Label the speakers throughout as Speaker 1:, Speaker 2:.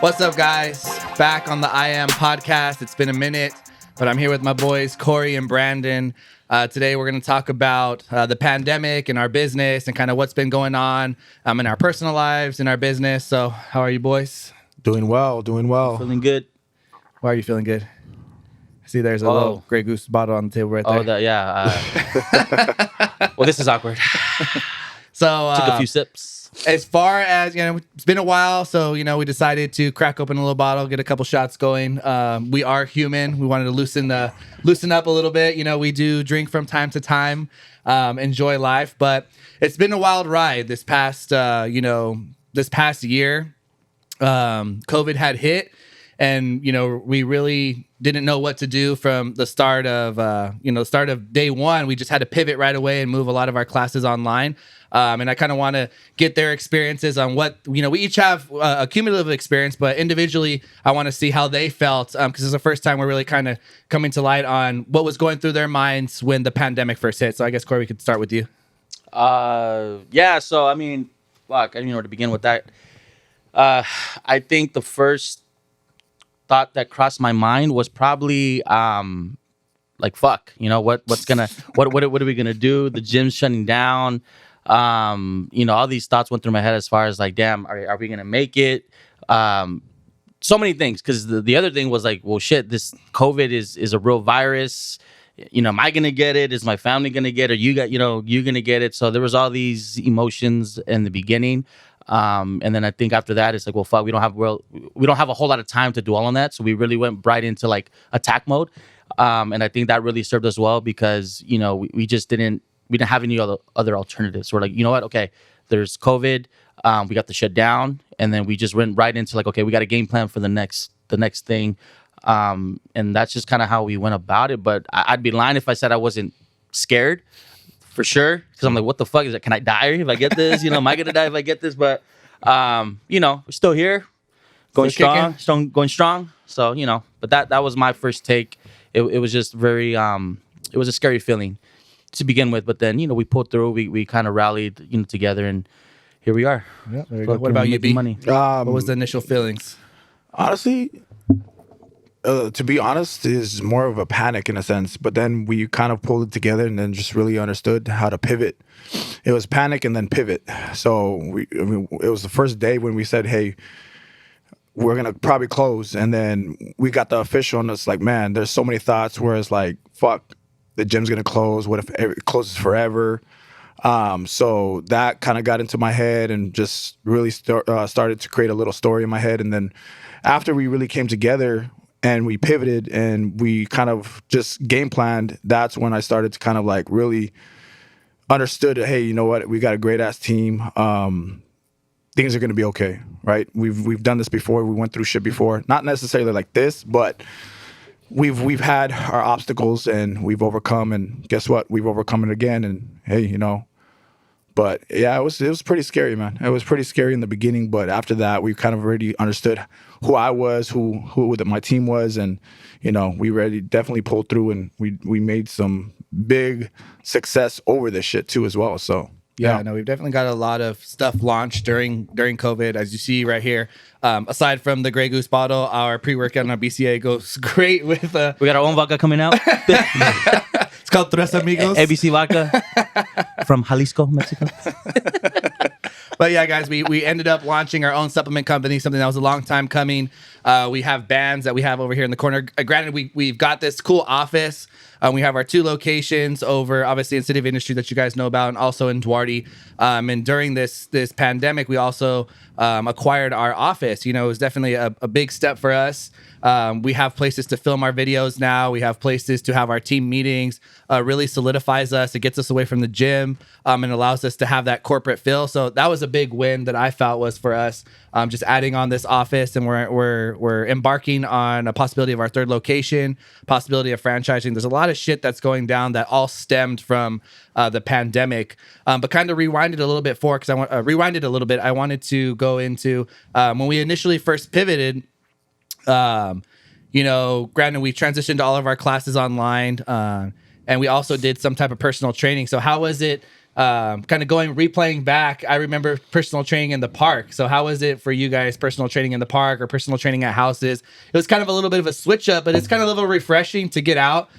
Speaker 1: What's up, guys? Back on the I Am podcast. It's been a minute, but I'm here with my boys, Corey and Brandon. Today, we're going to talk about the pandemic and our business and kind of what's been going on in our personal lives and our business. So how are you, boys?
Speaker 2: Doing well.
Speaker 3: Feeling good.
Speaker 1: Why are you feeling good? See, there's a little Grey Goose bottle on the table right there.
Speaker 3: Well, this is awkward.
Speaker 1: So
Speaker 3: Took a few sips.
Speaker 1: As far as, it's been a while, so, we decided to crack open a little bottle, get a couple shots going. We are human. We wanted to loosen up a little bit. We do drink from time to time, enjoy life, but it's been a wild ride this past year. COVID had hit, and, we really didn't know what to do from the start of day one. We just had to pivot right away and move a lot of our classes online. And I kind of want to get their experiences on what, we each have a cumulative experience, but individually, I want to see how they felt, because it's the first time we're really kind of coming to light on what was going through their minds when the pandemic first hit. So I guess, Corey, we could start with you.
Speaker 3: Yeah. So, I mean, fuck, I don't know where to begin with that. I think the first thought that crossed my mind was probably, like, fuck, what are we gonna do? The gym's shutting down. All these thoughts went through my head as far as like, damn, are we gonna make it? So many things, because the other thing was like, well, shit, this COVID is a real virus. Am I gonna get it? Is my family gonna get it? You gonna get it? So there was all these emotions in the beginning, and then I think after that, it's like, well, fuck, we don't have a whole lot of time to dwell on that, so we really went right into like attack mode, and I think that really served us well because we just didn't have any other alternatives. We're like, you know what? Okay, there's COVID. We got the shut down, and then we just went right into like, okay, we got a game plan for the next thing, and that's just kind of how we went about it. But I'd be lying if I said I wasn't scared, for sure, because I'm like, what the fuck is it? Can I die if I get this? Am I gonna die if I get this? But we're still here, going strong. So but that was my first take. It was just very it was a scary feeling to begin with, but then we pulled through. We kind of rallied together, and here we are.
Speaker 1: Yeah, there you go. What about you, B?
Speaker 3: Money.
Speaker 1: What was the initial feelings?
Speaker 2: Honestly, to be honest, is more of a panic in a sense. But then we kind of pulled it together, and then just really understood how to pivot. It was panic and then pivot. So it was the first day when we said, "Hey, we're gonna probably close," and then we got the official, and it's like, man, there's so many thoughts where it's like, fuck. The gym's gonna close. What if it closes forever? So that kind of got into my head and just really started to create a little story in my head. And then after we really came together and we pivoted and we kind of just game planned, that's when I started to kind of like really understood, hey, you know what? We got a great ass team. Things are gonna be okay, right? We've done this before. We went through shit before. Not necessarily like this, but we've had our obstacles and we've overcome, and guess what? We've overcome it again, and hey, but yeah, it was pretty scary, man. It was pretty scary in the beginning, but after that, we kind of already understood who I was, who my team was, and we really definitely pulled through, and we made some big success over this shit too as well. So
Speaker 1: yeah, no, we've definitely got a lot of stuff launched during COVID, as you see right here. Aside from the Grey Goose bottle, our pre-workout and our BCA goes great with.
Speaker 3: We got our own vodka coming out.
Speaker 1: It's called Tres Amigos.
Speaker 3: ABC vodka from Jalisco, Mexico.
Speaker 1: But yeah, guys, we ended up launching our own supplement company, something that was a long time coming. We have bands that we have over here in the corner. Granted, we've got this cool office. We have our 2 locations over, obviously, in City of Industry that you guys know about, and also in Duarte. And during this pandemic, we also acquired our office. It was definitely a big step for us. We have places to film our videos now. We have places to have our team meetings. Really solidifies us. It gets us away from the gym, and allows us to have that corporate feel. So that was a big win that I felt was for us. Just adding on this office, and we're embarking on a possibility of our 3rd location, possibility of franchising. There's a lot of shit that's going down that all stemmed from the pandemic. But kind of rewind it a little bit I wanted to go into when we initially first pivoted. Granted, we transitioned all of our classes online, and we also did some type of personal training. So how was it kind of replaying back, I remember personal training in the park. So how was it for you guys, personal training in the park or personal training at houses? It was kind of a little bit of a switch up, but it's kind of a little refreshing to get out.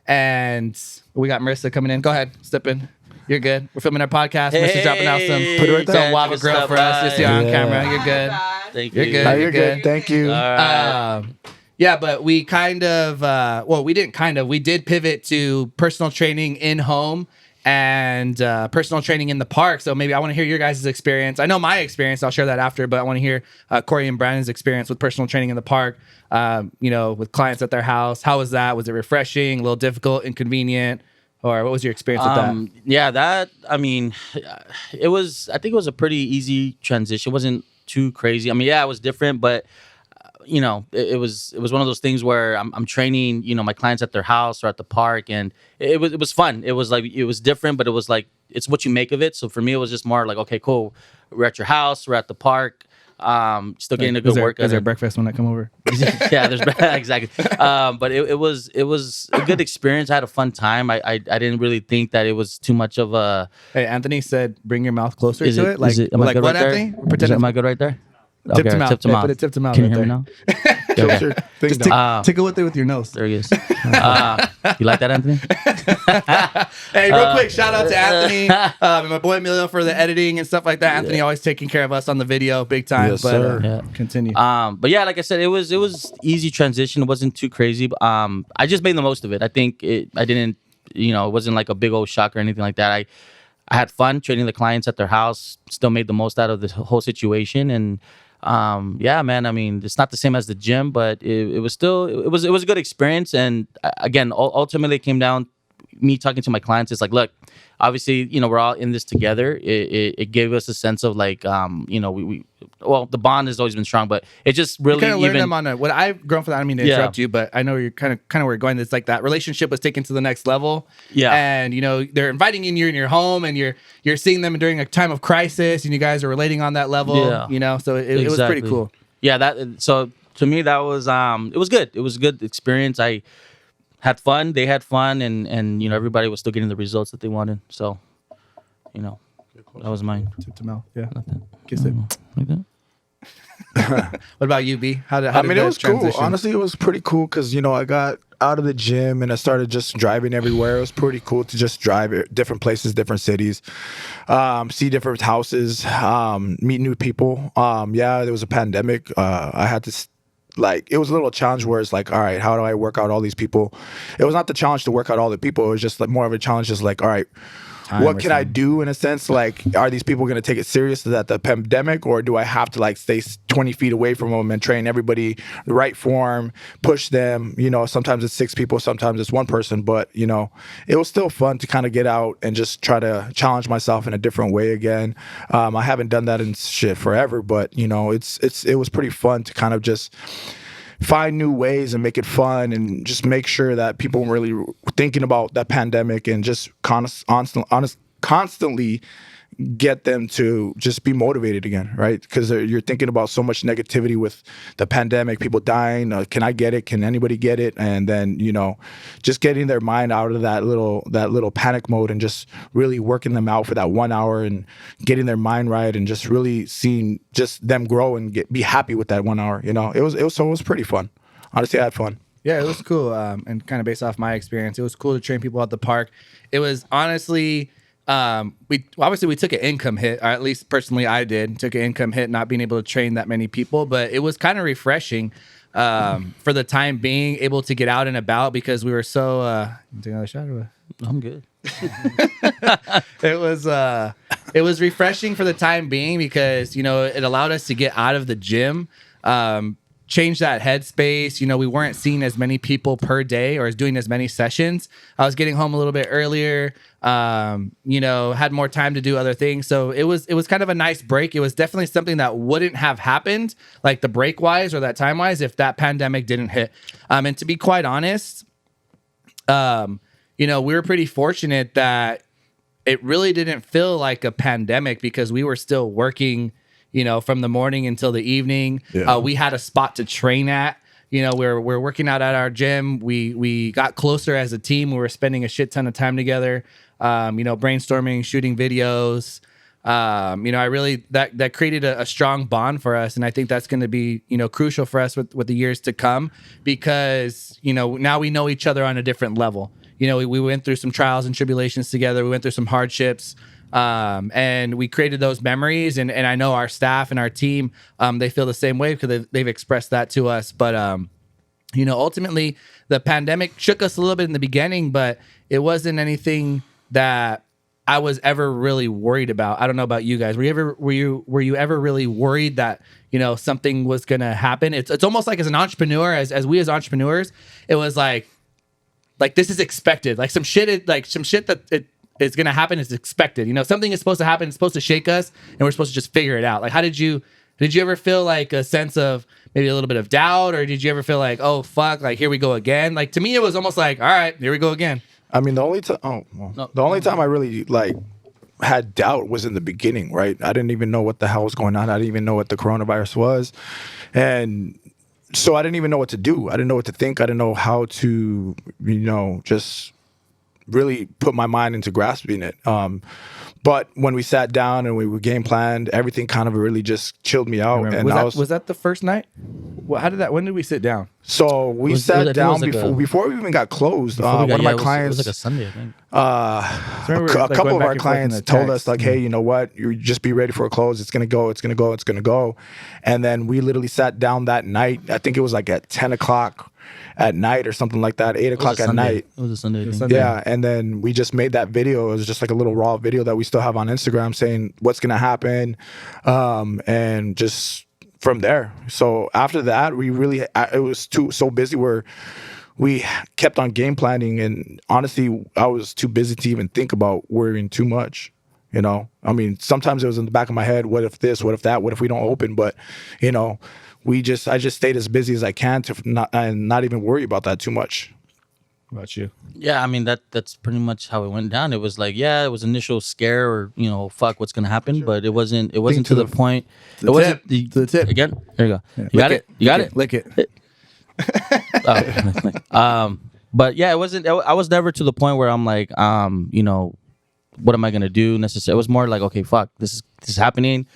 Speaker 1: And we got Marissa coming in. Go ahead, step in. You're good. We're filming our podcast. Marissa's dropping out some Wava Grill for us. You're still on camera. You're good.
Speaker 3: Thank
Speaker 1: You're
Speaker 3: you.
Speaker 1: good.
Speaker 2: You're good. Thank you.
Speaker 3: All right.
Speaker 1: Yeah, but we kind of, we did pivot to personal training in home and personal training in the park. So maybe I want to hear your guys' experience. I know my experience. I'll share that after, but I want to hear Corey and Brandon's experience with personal training in the park, with clients at their house. How was that? Was it refreshing, a little difficult, inconvenient? Or what was your experience with that?
Speaker 3: Yeah, I think it was a pretty easy transition. It wasn't too crazy. I mean, yeah, it was different, but it was one of those things where I'm training, my clients at their house or at the park, and it was fun. It was like, it was different, but it was like, it's what you make of it. So for me, it was just more like, okay, cool. We're at your house, we're at the park, still getting a good workout.
Speaker 1: Is there breakfast when I come over?
Speaker 3: Yeah, there's exactly. But it was a good experience. I had a fun time. I didn't really think that it was too much of a.
Speaker 1: Hey, Anthony said, bring your mouth closer to it.
Speaker 3: Am I good
Speaker 1: what,
Speaker 3: right there?
Speaker 1: Anthony?
Speaker 3: Am I good right there?
Speaker 1: Tipped him out.
Speaker 3: Tipped him out.
Speaker 1: Put it tipped him out.
Speaker 3: Can you
Speaker 1: right
Speaker 3: hear
Speaker 1: there.
Speaker 3: me now?
Speaker 2: Sure.
Speaker 1: Just tickle with it with your nose.
Speaker 3: There he is. You like that, Anthony?
Speaker 1: Hey, real quick, shout out to Anthony and my boy Emilio for the editing and stuff like that. Anthony always taking care of us on the video, big time.
Speaker 2: Yes,
Speaker 1: but
Speaker 2: sir.
Speaker 3: Yeah.
Speaker 1: Continue.
Speaker 3: But yeah, like I said, it was easy transition. It wasn't too crazy. I just made the most of it. I think I didn't, it wasn't like a big old shock or anything like that. I had fun training the clients at their house. Still made the most out of the whole situation, and yeah, man. I mean, it's not the same as the gym, but it was still it was a good experience. And again, ultimately, it came down me talking to my clients. It's like, look, obviously, we're all in this together. It gave us a sense of like, the bond has always been strong, but it just really
Speaker 1: kind of learned them on what I've grown from that. I don't mean to interrupt you, but I know you're kind of where you're going. It's like that relationship was taken to the next level.
Speaker 3: Yeah.
Speaker 1: And they're inviting you in your home, and you're seeing them during a time of crisis, and you guys are relating on that level.
Speaker 3: Yeah.
Speaker 1: So it was pretty cool.
Speaker 3: Yeah, so to me that was it was good. It was a good experience. I had fun, they had fun, and everybody was still getting the results that they wanted. So, that was mine.
Speaker 1: Tip to mouth. Yeah.
Speaker 3: Nothing.
Speaker 1: Kiss it.
Speaker 3: Like that.
Speaker 1: What about you, B? How did
Speaker 2: it was
Speaker 1: transition?
Speaker 2: cool. Honestly, it was pretty cool because, I got out of the gym and I started just driving everywhere. It was pretty cool to just drive different places, different cities, see different houses, meet new people. Yeah, there was a pandemic. I had to it was a little challenge where it's like, all right, how do I work out all these people? It was not the challenge to work out all the people. It was just like more of a challenge, just like, all right, what can I do in a sense? Like, are these people going to take it serious that the pandemic, or do I have to stay 20 feet away from them and train everybody the right form, push them? Sometimes it's 6 people, sometimes it's 1 person, but it was still fun to kind of get out and just try to challenge myself in a different way again. I haven't done that in forever, but it was pretty fun to kind of just find new ways and make it fun and just make sure that people were really thinking about that pandemic and just constantly get them to just be motivated again, right? Because you're thinking about so much negativity with the pandemic, people dying. Can I get it? Can anybody get it? And then just getting their mind out of that little panic mode and just really working them out for that 1 hour and getting their mind right and just really seeing just them grow and be happy with that 1 hour. It was pretty fun. Honestly, I had fun.
Speaker 1: Yeah, it was cool. And kind of based off my experience, it was cool to train people at the park. It was honestly. We took an income hit, or at least personally I took an income hit not being able to train that many people, but it was kind of refreshing for the time being, able to get out and about because we were so take another shot or what?
Speaker 3: I'm good.
Speaker 1: It was refreshing for the time being because it allowed us to get out of the gym, change that headspace. We weren't seeing as many people per day or as doing as many sessions. I was getting home a little bit earlier, had more time to do other things. So it was kind of a nice break. It was definitely something that wouldn't have happened, like the break wise or that time wise, if that pandemic didn't hit. And to be quite honest, we were pretty fortunate that it really didn't feel like a pandemic because we were still working from the morning until the evening.
Speaker 2: Yeah.
Speaker 1: We had a spot to train at. we're working out at our gym. We got closer as a team. We were spending a shit ton of time together. Brainstorming, shooting videos. I really that created a strong bond for us, and I think that's going to be crucial for us with the years to come, because now we know each other on a different level. We went through some trials and tribulations together. We went through some hardships, and we created those memories. And I know our staff and our team, they feel the same way, because they've expressed that to us. But ultimately, the pandemic shook us a little bit in the beginning, but it wasn't anything that I was ever really worried about. I don't know about you guys. Were you ever really worried that something was gonna happen? It's almost like as an entrepreneur, as we as entrepreneurs, it was like this is expected. Like some shit that it is gonna happen is expected. Something is supposed to happen. It's supposed to shake us, and we're supposed to just figure it out. Like, how did you ever feel like a sense of maybe a little bit of doubt, or did you ever feel like, oh fuck, like here we go again? Like, to me, it was almost like, all right, here we go again.
Speaker 2: I mean, the only time I really had doubt was in the beginning, right? I didn't even know what the hell was going on. I didn't even know what the coronavirus was, and so I didn't even know what to do. I didn't know what to think. I didn't know how to, just really put my mind into grasping it. But when we sat down and we were game planned, everything kind of really just chilled me out. And
Speaker 1: was that the first night? When did we sit down?
Speaker 2: So we sat down before we even got closed. One of my clients,
Speaker 3: it was like a Sunday, I think.
Speaker 2: A couple of our clients told us, like, hey, you know what? You just be ready for a close. It's gonna go. It's gonna go. It's gonna go. And then we literally sat down that night. I think it was like at 10 o'clock at night or something like that, 8 o'clock at night.
Speaker 3: It was a Sunday.
Speaker 2: Yeah, and then we just made that video. It was just like a little raw video that we still have on Instagram saying what's gonna happen, and just from there. So after that, we really it was so busy where we kept on game planning, and honestly, I was too busy to even think about worrying too much. I mean, sometimes it was in the back of my head, what if this, what if that, what if we don't open? But I just stayed as busy as I can to not even worry about that too much.
Speaker 1: What about you?
Speaker 3: Yeah, I mean that's pretty much how it went down. It was like, yeah, it was initial scare, or fuck, what's gonna happen, but it wasn't to the point. It wasn't
Speaker 1: the tip
Speaker 3: again. There you go.
Speaker 1: Yeah.
Speaker 3: You got it.
Speaker 1: Lick it.
Speaker 3: But yeah, it wasn't. I was never to the point where I'm like, what am I gonna do necessarily? It was more like, okay, fuck, this is happening.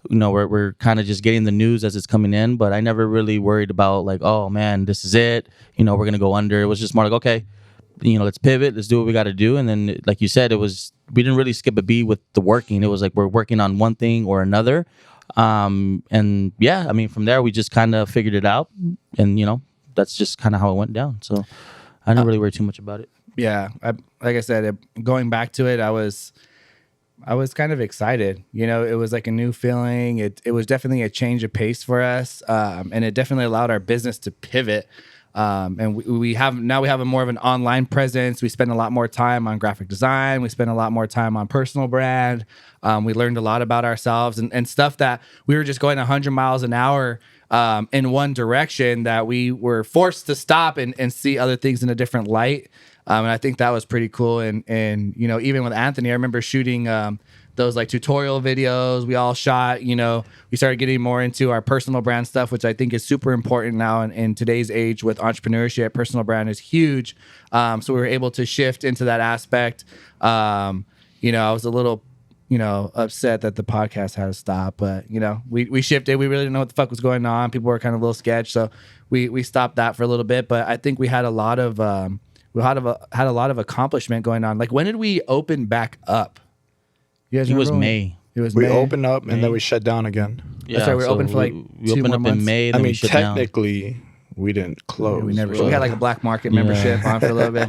Speaker 3: We're kind of just getting the news as it's coming in, but I never really worried about like, oh man, this is it. We're gonna go under. It was just more like, okay, let's pivot, let's do what we got to do. And then, like you said, we didn't really skip a beat with the working. It was like we're working on one thing or another. And yeah, I mean, from there we just kind of figured it out, and that's just kind of how it went down. So I didn't really worry too much about it.
Speaker 1: Yeah, like I said, going back to it, I was kind of excited. It was like a new feeling. It was definitely a change of pace for us, and it definitely allowed our business to pivot. And we have a more of an online presence. We spend a lot more time on graphic design. We spend a lot more time on personal brand. We learned a lot about ourselves and stuff that we were just going 100 miles an hour in one direction, that we were forced to stop and see other things in a different light. And I think that was pretty cool. And even with Anthony, I remember shooting those like tutorial videos we all shot. We started getting more into our personal brand stuff, which I think is super important now in today's age with entrepreneurship. Personal brand is huge. So we were able to shift into that aspect. I was a little upset that the podcast had to stop, but we shifted. We really didn't know what the fuck was going on. People were kind of a little sketched, so we stopped that for a little bit. But I think we had a lot of accomplishment going on. Like, when did we open back up? You guys
Speaker 3: It was
Speaker 1: remember?
Speaker 3: May.
Speaker 1: It was
Speaker 2: We
Speaker 1: May.
Speaker 2: opened up and then we shut down again.
Speaker 3: Yeah,
Speaker 1: That's right. We were open for like
Speaker 3: we
Speaker 1: 2
Speaker 3: opened
Speaker 1: more
Speaker 3: up
Speaker 1: months.
Speaker 3: in May.
Speaker 2: I
Speaker 3: Then we
Speaker 2: mean,
Speaker 3: shut down.
Speaker 2: technically, we didn't close.
Speaker 1: We never.
Speaker 2: but-
Speaker 1: We had like a black market membership on for a little bit.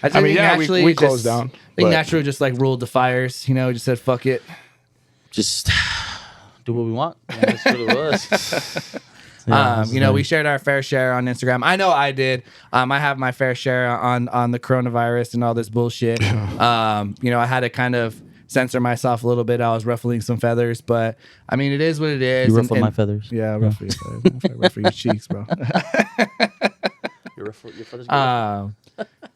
Speaker 2: I mean, yeah, we closed down,
Speaker 1: I think
Speaker 2: but-
Speaker 1: naturally just like ruled the fires. Just said fuck it.
Speaker 3: Just do what we want. Yeah, that's what it was.
Speaker 1: We shared our fair share on Instagram. I know I did. I have my fair share on the coronavirus and all this bullshit. I had to kind of censor myself a little bit. I was ruffling some feathers, but I mean, it is what it is.
Speaker 3: You ruffled my feathers.
Speaker 1: Yeah, ruffle your feathers. Ruffle your cheeks, bro.
Speaker 3: Your feathers.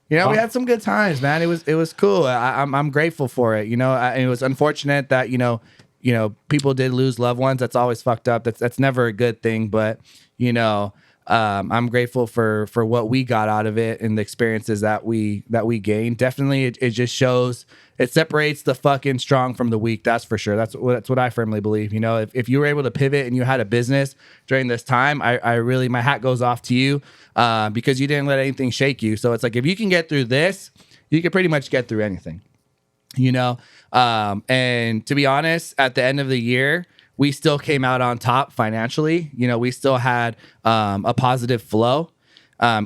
Speaker 1: We had some good times, man. It was cool. I'm grateful for it. It was unfortunate that people did lose loved ones. That's always fucked up. That's never a good thing. But I'm grateful for what we got out of it and the experiences that we gained. Definitely, it just shows, it separates the fucking strong from the weak. That's for sure. That's what I firmly believe. You know, if you were able to pivot and you had a business during this time, I really, my hat goes off to you, because you didn't let anything shake you. So it's like, if you can get through this, you can pretty much get through anything. You know, and to be honest, at the end of the year, we still came out on top financially. You know, we still had a positive flow,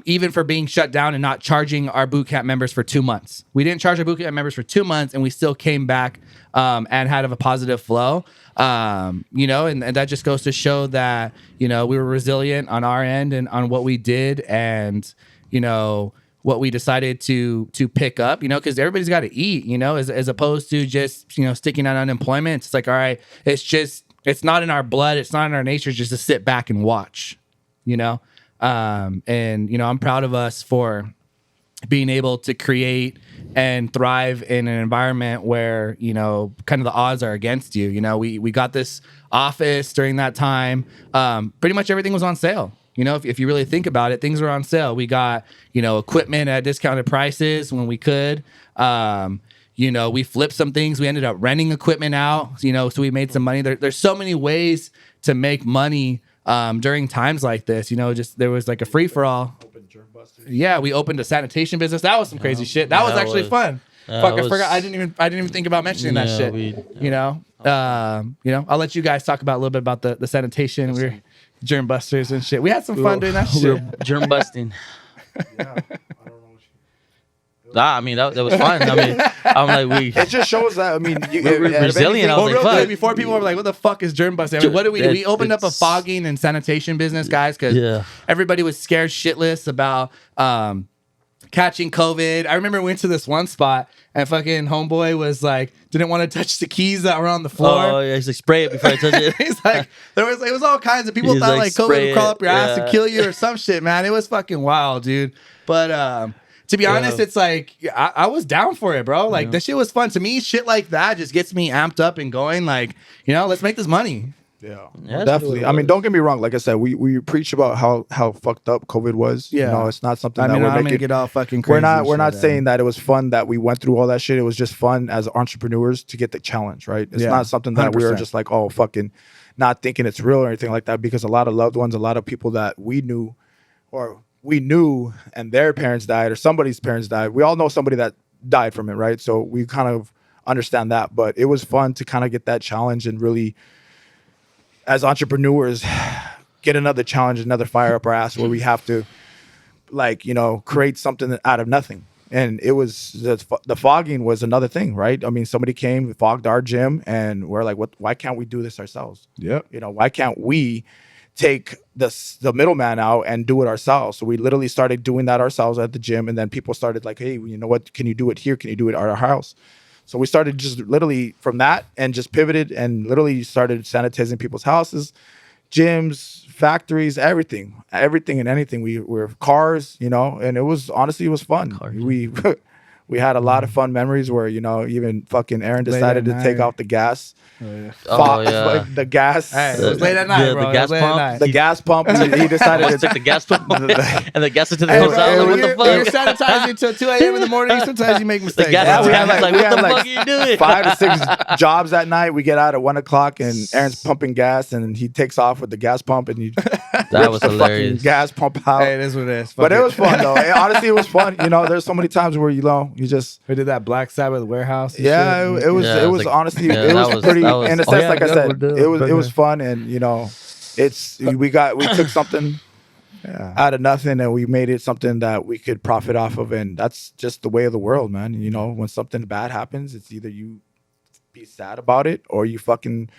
Speaker 1: even for being shut down and not charging our boot camp members for 2 months. We didn't charge our boot camp members for 2 months, and we still came back and had a positive flow. You know, and that just goes to show that, you know, we were resilient on our end and on what we did, and, you know, what we decided to pick up, you know, because everybody's got to eat, you know, as opposed to just, you know, sticking on unemployment. It's like, all right, it's not in our blood, it's not in our nature just to sit back and watch, you know. And, you know, I'm proud of us for being able to create and thrive in an environment where, you know, kind of the odds are against you. You know, we got this office during that time. Pretty much everything was on sale. You know, if you really think about it, things were on sale. We got, you know, equipment at discounted prices when we could. You know, we flipped some things. We ended up renting equipment out, you know, so we made some money. There's so many ways to make money during times like this. You know, just there was like a free for all. Yeah, we opened a sanitation business. That was some crazy shit. That was actually fun. Fuck, I forgot. I didn't even think about mentioning that shit. You know, I'll let you guys talk about a little bit about the sanitation. We're germ busters and shit. We had some fun doing that shit.
Speaker 3: Germ busting. I mean, that was fun. I mean, I'm like,
Speaker 2: it just shows that, I mean,
Speaker 3: we're resilient. I was like, fuck.
Speaker 1: Before people were like, what the fuck is germ busting? I mean, what did we do? We opened up a fogging and sanitation business, guys, because everybody was scared shitless about catching COVID. I remember we went to this one spot and fucking homeboy was like, didn't want to touch the keys that were on the floor.
Speaker 3: Oh yeah, he's like, spray it before I touch it.
Speaker 1: He's like, it was all kinds of people
Speaker 3: He's
Speaker 1: thought
Speaker 3: like,
Speaker 1: COVID would crawl up your ass
Speaker 3: yeah.
Speaker 1: and kill you or some shit, man. It was fucking wild, dude. But to be honest, it's like I was down for it, bro. Like this shit was fun. To me, shit like that just gets me amped up and going. Like, you know, let's make this money.
Speaker 2: Yeah, definitely. I mean, don't get me wrong. Like I said, we preach about how fucked up COVID was.
Speaker 1: Yeah,
Speaker 2: you know, it's not something
Speaker 1: I mean,
Speaker 2: that we're
Speaker 1: I'm
Speaker 2: making.
Speaker 1: gonna get all fucking crazy.
Speaker 2: We're not saying that it was fun that we went through all that shit. It was just fun as entrepreneurs to get the challenge, right? It's not something that 100%. We were just like, oh, fucking, not thinking it's real or anything like that. Because a lot of loved ones, a lot of people that we knew, and their parents died, or somebody's parents died. We all know somebody that died from it, right? So we kind of understand that. But it was fun to kind of get that challenge and really, as entrepreneurs, get another challenge, another fire up our ass where we have to, like, you know, create something out of nothing. And it was the fogging was another thing, right? I mean, somebody came, fogged our gym, and we're like, why can't we do this ourselves?
Speaker 1: Yeah.
Speaker 2: You know, why can't we take the middleman out and do it ourselves? So we literally started doing that ourselves at the gym, and then people started like, hey, you know what? Can you do it here? Can you do it at our house? So we started just literally from that and just pivoted and literally started sanitizing people's houses, gyms, factories, everything and anything. We were cars, you know, and it was fun. Cars. We had a lot of fun memories where, you know, even fucking Aaron decided to take out the gas. The gas.
Speaker 1: Hey, it was late at night, bro.
Speaker 3: The gas pump.
Speaker 2: The gas pump. He decided to
Speaker 3: take the gas pump and the gas into the hotel. Like, what the fuck?
Speaker 1: You're sanitizing until 2 a.m. in the morning. Sometimes you make mistakes.
Speaker 3: The gas like, what the fuck are you doing?
Speaker 2: 5 to 6 jobs at night. We get out at 1 o'clock and Aaron's pumping gas and he takes off with the gas pump and
Speaker 3: that was hilarious.
Speaker 2: Gas pump out.
Speaker 1: Hey, it is what it is.
Speaker 2: But it was fun though. Honestly, it was fun. You know, there's so many times where, you know, you just.
Speaker 1: We did that Black Sabbath warehouse.
Speaker 2: Yeah, it was like, honestly, it was pretty. In a sense, like I said, it was fun, and you know, we took something out of nothing, and we made it something that we could profit off of, and that's just the way of the world, man. You know, when something bad happens, it's either you be sad about it or you fucking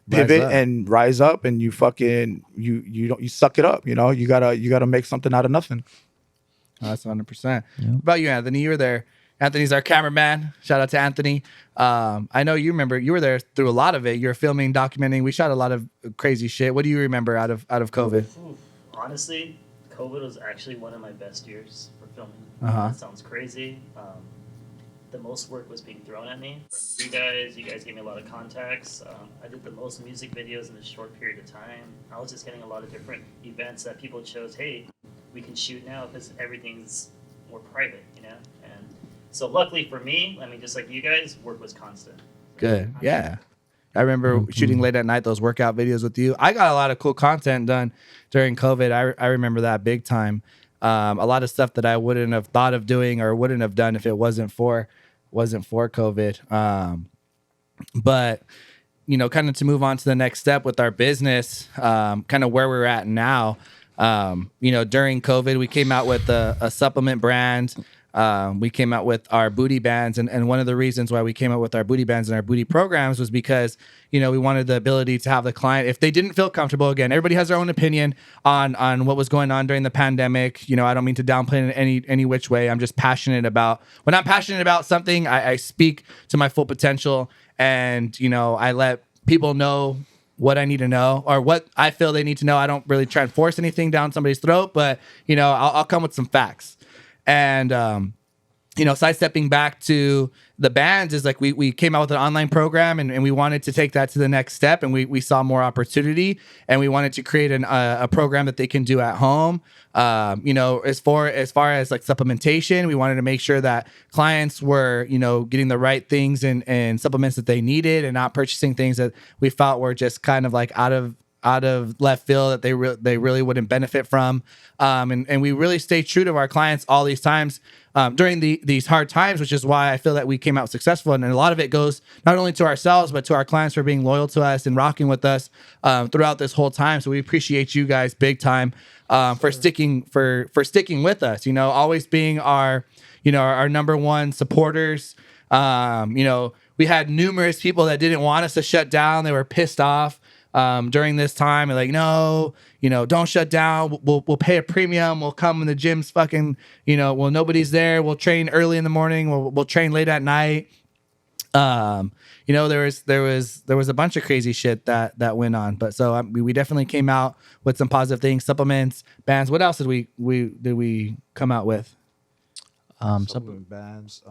Speaker 2: pivot and rise up, and you fucking you suck it up. You know, you gotta make something out of nothing.
Speaker 1: That's 100%. What about you, Anthony? You were there. Anthony's our cameraman. Shout out to Anthony. I know you remember you were there through a lot of it. You were filming, documenting. We shot a lot of crazy shit. What do you remember out of COVID?
Speaker 4: Honestly, COVID was actually one of my best years for filming.
Speaker 1: Uh-huh.
Speaker 4: That sounds crazy. the most work was being thrown at me from you guys gave me a lot of contacts. I did the most music videos in a short period of time. I was just getting a lot of different events that people chose, hey, we can shoot now because everything's more private, you know? And so luckily for me, I mean, just like you guys, work was constant.
Speaker 1: Good. Yeah. I remember shooting late at night those workout videos with you. I got a lot of cool content done during COVID. I remember that big time. A lot of stuff that I wouldn't have thought of doing or wouldn't have done if it wasn't for COVID. But you know, kind of to move on to the next step with our business, kind of where we're at now. You know, during COVID, we came out with a supplement brand. We came out with our booty bands, and one of the reasons why we came out with our booty bands and our booty programs was because, you know, we wanted the ability to have the client, if they didn't feel comfortable, again, everybody has their own opinion on what was going on during the pandemic. You know, I don't mean to downplay it in any which way. I'm just passionate about, when I'm passionate about something, I speak to my full potential, and, you know, I let people know what I need to know or what I feel they need to know. I don't really try and force anything down somebody's throat, but, you know, I'll come with some facts. And, you know, sidestepping back to the bands is like we came out with an online program, and we wanted to take that to the next step, and we saw more opportunity, and we wanted to create a program that they can do at home. You know, as far as like supplementation, we wanted to make sure that clients were, you know, getting the right things and supplements that they needed, and not purchasing things that we felt were just kind of like out of left field that they really wouldn't benefit from. And we really stay true to our clients all these times during these hard times, which is why I feel that we came out successful. And a lot of it goes not only to ourselves, but to our clients for being loyal to us and rocking with us throughout this whole time. So we appreciate you guys big time for sticking with us, you know, always being our number one supporters. You know, we had numerous people that didn't want us to shut down. They were pissed off during this time, and like, no, you know, don't shut down. We'll pay a premium. We'll come when the gym's fucking, you know, well, nobody's there. We'll train early in the morning. We'll train late at night. You know, there was a bunch of crazy shit that went on, but so we definitely came out with some positive things, supplements, bands. What else did we come out with?
Speaker 2: Supplement bands.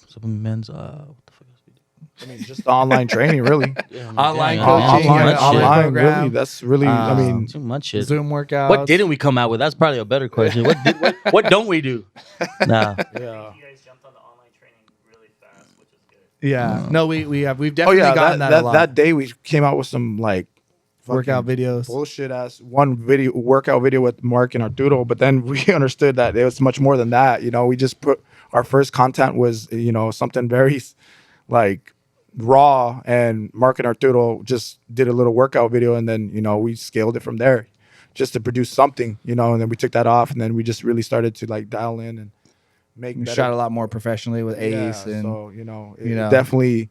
Speaker 3: Supplements. What the fuck else we do?
Speaker 2: I mean, just online training, really.
Speaker 1: Online
Speaker 3: yeah,
Speaker 1: coaching,
Speaker 2: Online,
Speaker 1: program.
Speaker 2: really. That's really. I mean,
Speaker 3: Too much shit.
Speaker 1: Zoom workouts.
Speaker 3: What didn't we come out with? That's probably a better question. What don't we do? Nah.
Speaker 2: yeah.
Speaker 4: You guys jumped on the online training really fast, which is good.
Speaker 1: Yeah. No, we've
Speaker 2: Oh
Speaker 1: definitely
Speaker 2: yeah,
Speaker 1: gotten that a lot.
Speaker 2: that day we came out with some like
Speaker 1: Workout
Speaker 2: fucking
Speaker 1: videos.
Speaker 2: bullshit ass workout video with Mark and Arturo, but then we understood that it was much more than that. You know, we just put our first content was, you know, something very like raw, and Mark and Arturo just did a little workout video, and then, you know, we scaled it from there just to produce something, you know, and then we took that off, and then we just really started to like dial in and make
Speaker 1: We
Speaker 2: better.
Speaker 1: shot a lot more professionally with Ace, and
Speaker 2: so, you know,
Speaker 1: you know.
Speaker 2: definitely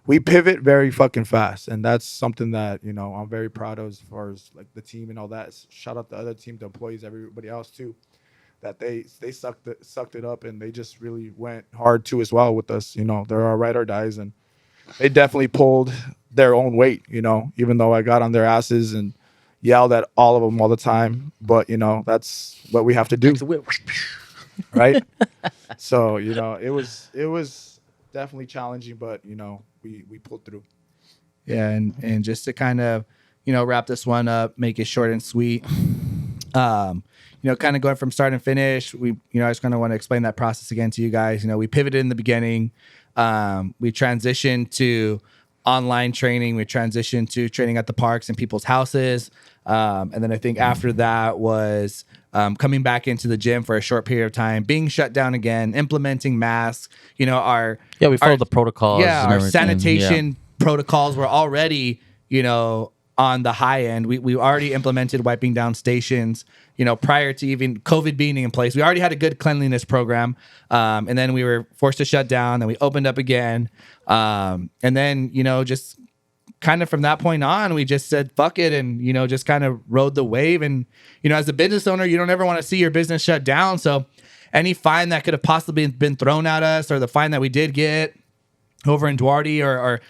Speaker 2: we pivot very fucking fast, and that's something that, you know, I'm very proud of as far as like the team and all that. Shout out the other team, the employees, everybody else too, that they sucked it up, and they just really went hard too as well with us. You know, they're our ride or dies, and they definitely pulled their own weight, you know, even though I got on their asses and yelled at all of them all the time. But, you know, that's what we have to do. Right? So, you know, it was definitely challenging, but, you know, we pulled through.
Speaker 1: yeah, and just to kind of, you know, wrap this one up, make it short and sweet. You know, kind of going from start and finish. I just kind of want to explain that process again to you guys. You know, we pivoted in the beginning. We transitioned to online training. We transitioned to training at the parks and people's houses. And then I think after that was coming back into the gym for a short period of time, being shut down again, implementing masks. You know,
Speaker 3: We followed the protocols.
Speaker 1: yeah,
Speaker 3: and
Speaker 1: our
Speaker 3: everything.
Speaker 1: sanitation protocols were already, you know, on the high end. We already implemented wiping down stations, you know, prior to even COVID being in place. We already had a good cleanliness program. And then we were forced to shut down. Then we opened up again. And then, you know, just kind of from that point on, we just said, fuck it. And, you know, just kind of rode the wave. And, you know, as a business owner, you don't ever want to see your business shut down. So any fine that could have possibly been thrown at us, or the fine that we did get over in Duarte, or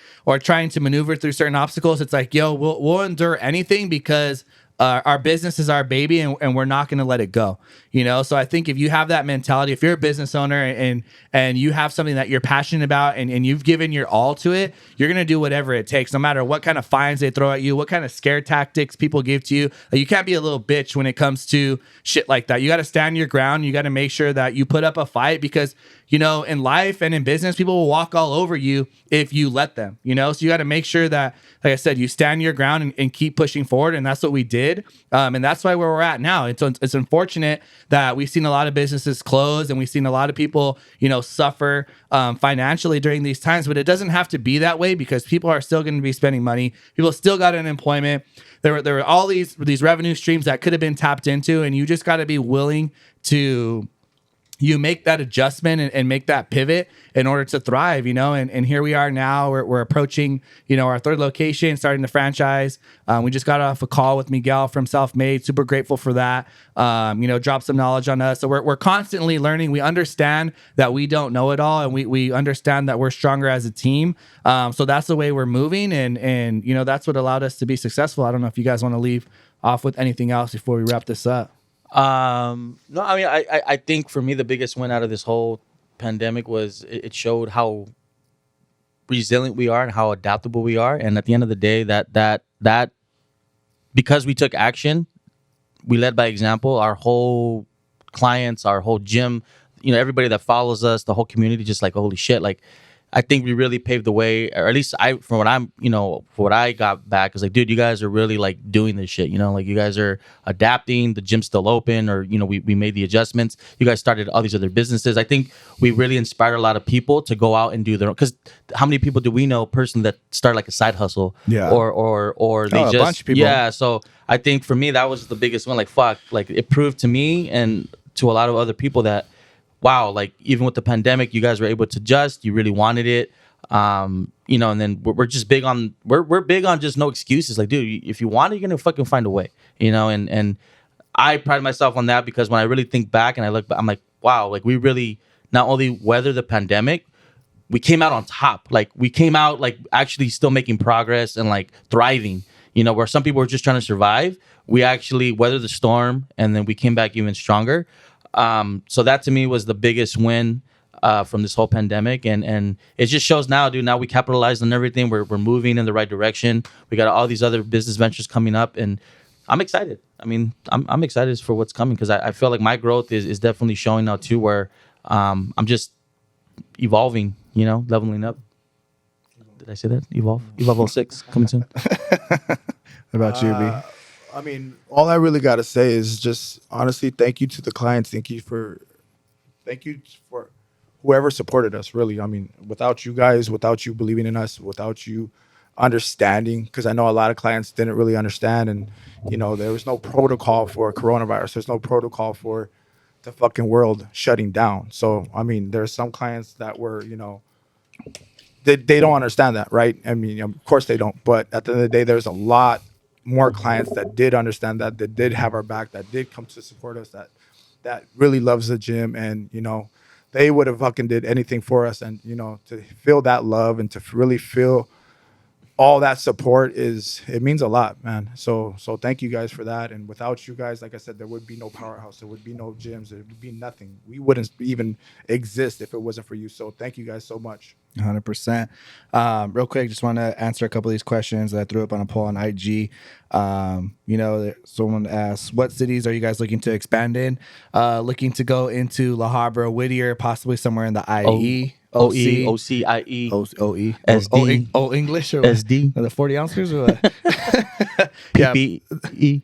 Speaker 1: trying to maneuver through certain obstacles, it's like, yo, we'll endure anything because our business is our baby, and we're not going to let it go. So I think if you have that mentality, if you're a business owner and you have something that you're passionate about and you've given your all to it, you're going to do whatever it takes, no matter what kind of fines they throw at you, what kind of scare tactics people give to you. You can't be a little bitch when it comes to shit like that. You got to stand your ground. You got to make sure that you put up a fight, because in life and in business, people will walk all over you if you let them. So you got to make sure that, like I said, you stand your ground and keep pushing forward. And that's what we did. And that's why where we're at now. It's unfortunate that we've seen a lot of businesses close, and we've seen a lot of people, suffer financially during these times. But it doesn't have to be that way, because people are still going to be spending money. People still got unemployment. There were all these revenue streams that could have been tapped into, and you just got to be willing to make that adjustment and make that pivot in order to thrive, and here we are now. We're approaching, our third location, starting the franchise. We just got off a call with Miguel from Self-Made. Super grateful for that. Dropped some knowledge on us. So we're constantly learning. We understand that we don't know it all, and we understand that we're stronger as a team. So that's the way we're moving, and that's what allowed us to be successful. I don't know if you guys want to leave off with anything else before we wrap this up.
Speaker 3: No, I mean, I think for me, the biggest win out of this whole pandemic was it showed how resilient we are and how adaptable we are. And at the end of the day, that because we took action, we led by example. Our whole clients, our whole gym, everybody that follows us, the whole community, just like, holy shit, like, I think we really paved the way, or at least from what I got back, is like, dude, you guys are really like doing this shit, like you guys are adapting, the gym's still open, or, we made the adjustments. You guys started all these other businesses. I think we really inspired a lot of people to go out and do their own, because how many people do we know personally that start like a side hustle?
Speaker 2: Yeah.
Speaker 3: Or they just,
Speaker 2: a bunch of people.
Speaker 3: Yeah. So I think for me, that was the biggest one. Like, fuck, like it proved to me and to a lot of other people that, wow, like even with the pandemic, you guys were able to adjust. You really wanted it, and then we're just big on we're big on just no excuses. Like, dude, if you want it, you're gonna fucking find a way, And I pride myself on that, because when I really think back and I look back, I'm like, wow, like we really not only weathered the pandemic, we came out on top. Like we came out like actually still making progress and like thriving. Where some people were just trying to survive, we actually weathered the storm, and then we came back even stronger. So that to me was the biggest win from this whole pandemic, and it just shows now, dude. Now we capitalized on everything. We're moving in the right direction. We got all these other business ventures coming up, and I'm excited. I mean, I'm excited for what's coming, because I feel like my growth is definitely showing now too, where I'm just evolving, leveling up. Did I say that? Evolve 06 coming soon.
Speaker 2: What about you, B? I mean, all I really got to say is just honestly, thank you to the clients. Thank you for whoever supported us, really. I mean, without you guys, without you believing in us, without you understanding, because I know a lot of clients didn't really understand. And, there was no protocol for coronavirus. There's no protocol for the fucking world shutting down. So, I mean, there's some clients that were, they don't understand that, right? I mean, of course they don't. But at the end of the day, there's a lot more clients that did understand that did have our back, that did come to support us, that really loves the gym, and they would have fucking did anything for us, and to feel that love and to really feel all that support it means a lot, man. So thank you guys for that. And without you guys, like I said, there would be no Powerhouse, there would be no gyms, there would be nothing. We wouldn't even exist if it wasn't for you. So thank you guys so much.
Speaker 1: 100%. Real quick, just want to answer a couple of these questions that I threw up on a poll on IG. Someone asked, what cities are you guys looking to expand in? Looking to go into La Habra, Whittier, possibly somewhere in the IE.
Speaker 3: OE, OCIE,
Speaker 1: OE,
Speaker 3: SD,
Speaker 1: English, or
Speaker 3: SD,
Speaker 1: the 40 ounces, or what?
Speaker 3: PPE.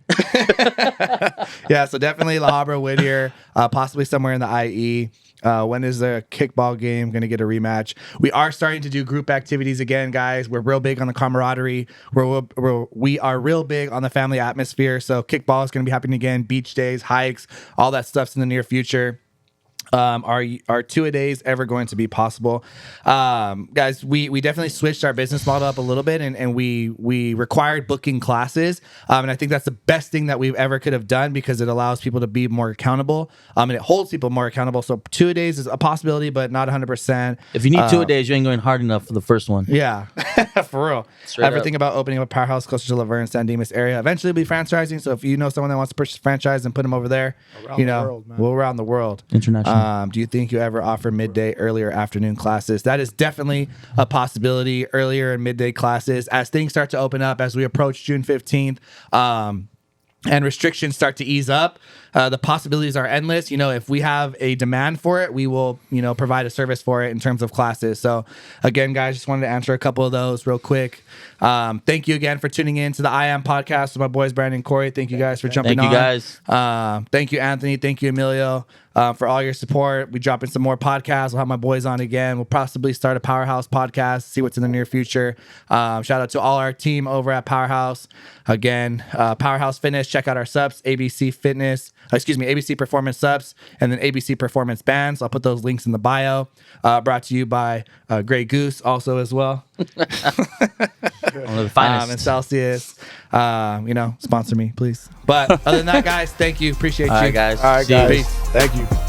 Speaker 1: Yeah, so definitely La Habra, Whittier, possibly somewhere in the IE. When is the kickball game going to get a rematch? We are starting to do group activities again, guys. We're real big on the camaraderie. We are real big on the family atmosphere. So kickball is going to be happening again. Beach days, hikes, all that stuff's in the near future. Are 2-a-days ever going to be possible? Guys, we definitely switched our business model up a little bit, and we required booking classes. And I think that's the best thing that we ever could have done, because it allows people to be more accountable. And it holds people more accountable. So 2-a-days is a possibility, but not 100%.
Speaker 3: If you need 2-a-days, you ain't going hard enough for the first one.
Speaker 1: Yeah. For real.
Speaker 3: Straight
Speaker 1: Everything
Speaker 3: up.
Speaker 1: about opening up a Powerhouse closer to Laverne, San Dimas area. Eventually be franchising. So if you know someone that wants to purchase a franchise and put them over there,
Speaker 2: Around the world, man.
Speaker 1: we'll around the world.
Speaker 3: International.
Speaker 1: Do you think you ever offer midday, early, or afternoon classes? That is definitely a possibility. Earlier and midday classes as things start to open up as we approach June 15th. And restrictions start to ease up, the possibilities are endless. If we have a demand for it, we will, provide a service for it in terms of classes. So again, guys, just wanted to answer a couple of those real quick. Thank you again for tuning in to the I Am podcast with my boys, Brandon and Corey. Thank you guys for jumping on.
Speaker 3: Thank you guys.
Speaker 1: Thank you, Anthony. Thank you, Emilio, for all your support. We dropping some more podcasts. We'll have my boys on again. We'll possibly start a Powerhouse podcast, see what's in the near future. Shout out to all our team over at Powerhouse. Again, Powerhouse Fitness. Check out our subs, ABC Performance subs, and then ABC Performance bands. I'll put those links in the bio. Brought to you by Grey Goose also as well.
Speaker 3: One of the finest.
Speaker 1: And Celsius. Sponsor me, please. But other than that, guys, thank you. Appreciate you.
Speaker 3: All right, guys.
Speaker 2: All right,
Speaker 3: See you.
Speaker 2: guys.
Speaker 1: Peace.
Speaker 2: Thank you.